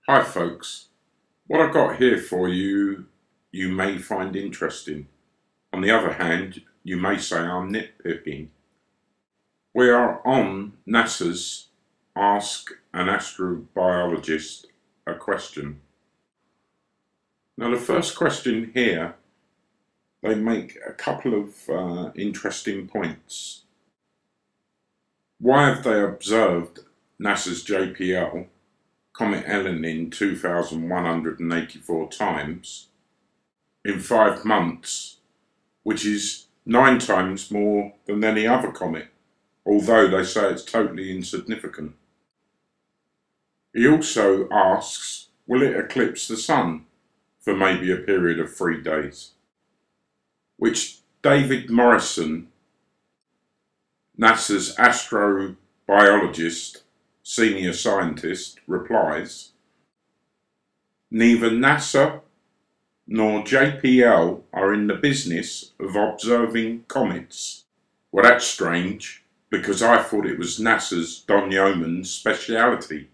Hi folks, what I've got here for you, you may find interesting. On the other hand, you may say I'm nitpicking. We are on NASA's Ask an Astrobiologist a Question. Now the first question here, they make a couple of interesting points. Why have they observed NASA's JPL comet Elenin 2,184 times in 5 months, which is 9 times more than any other comet, although they say it's totally insignificant. He also asks, will it eclipse the sun for maybe a period of 3 days? Which David Morrison, NASA's astrobiologist, senior scientist, replies, neither NASA nor JPL are in the business of observing comets. Well, that's strange, because I thought it was NASA's Don Yeoman's speciality.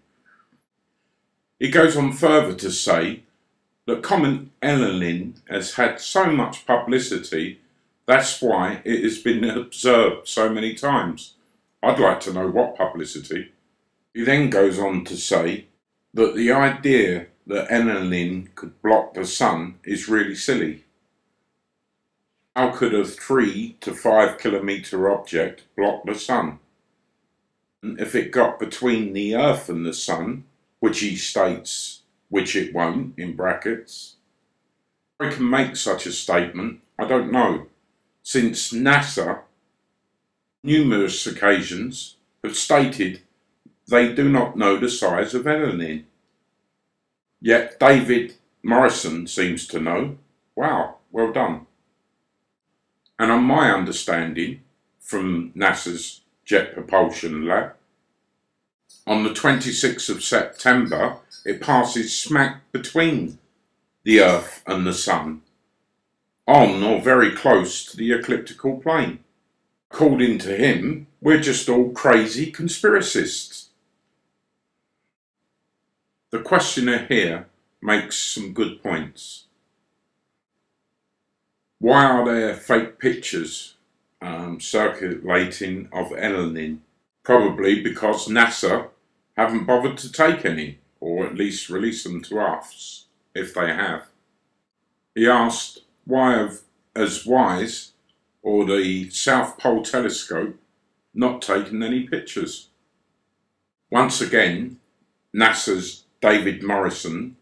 He goes on further to say that comet Elenin has had so much publicity, that's why it has been observed so many times. I'd like to know what publicity. He then goes on to say that the idea that Elenin could block the sun is really silly. How could a 3 to 5 kilometre object block the sun? And if it got between the Earth and the sun, which he states, which it won't, in brackets, I can make such a statement, I don't know, since NASA, numerous occasions, have stated they do not know the size of Elenin. Yet David Morrison seems to know. Wow, well done. And on my understanding from NASA's Jet Propulsion Lab, on the 26th of September, it passes smack between the Earth and the Sun, on or very close to the ecliptical plane. According to him, we're just all crazy conspiracists. The questioner here makes some good points. Why are there fake pictures circulating of Elenin? Probably because NASA haven't bothered to take any, or at least release them to us, if they have. He asked why have WISE or the South Pole Telescope not taken any pictures. Once again, NASA's David Morrison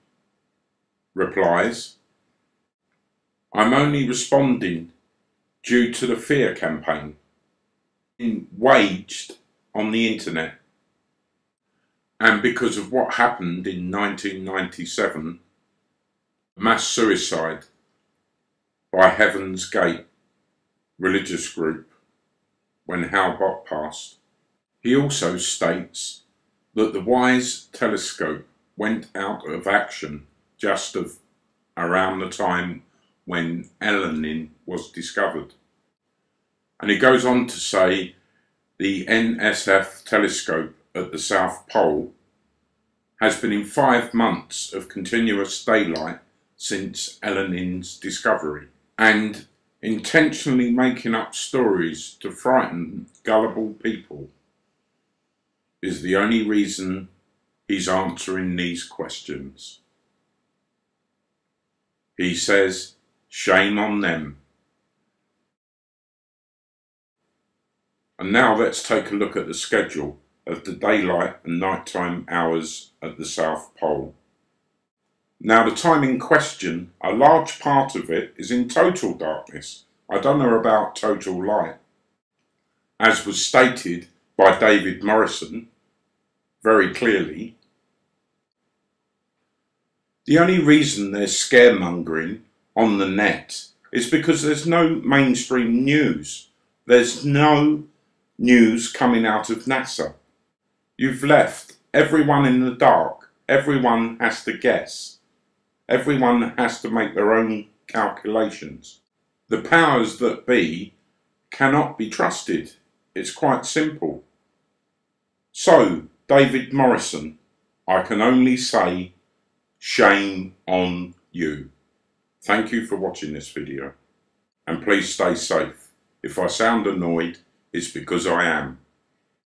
replies, I'm only responding due to the fear campaign waged on the internet, and because of what happened in 1997, mass suicide by Heaven's Gate religious group when Hal Bot passed. He also states that the WISE telescope went out of action just around the time when Elenin was discovered. And he goes on to say the NSF telescope at the South Pole has been in 5 months of continuous daylight since Elenin's discovery, and intentionally making up stories to frighten gullible people is the only reason he's answering these questions. He says, shame on them. And now let's take a look at the schedule of the daylight and nighttime hours at the South Pole. Now the time in question, a large part of it is in total darkness. I don't know about total light. As was stated by David Morrison very clearly, the only reason there's scaremongering on the net is because there's no mainstream news. There's no news coming out of NASA. You've left everyone in the dark. Everyone has to guess. Everyone has to make their own calculations. The powers that be cannot be trusted. It's quite simple. So, David Morrison, I can only say Shame on you. Thank you for watching this video, and please stay safe. If I sound annoyed, it's because I am.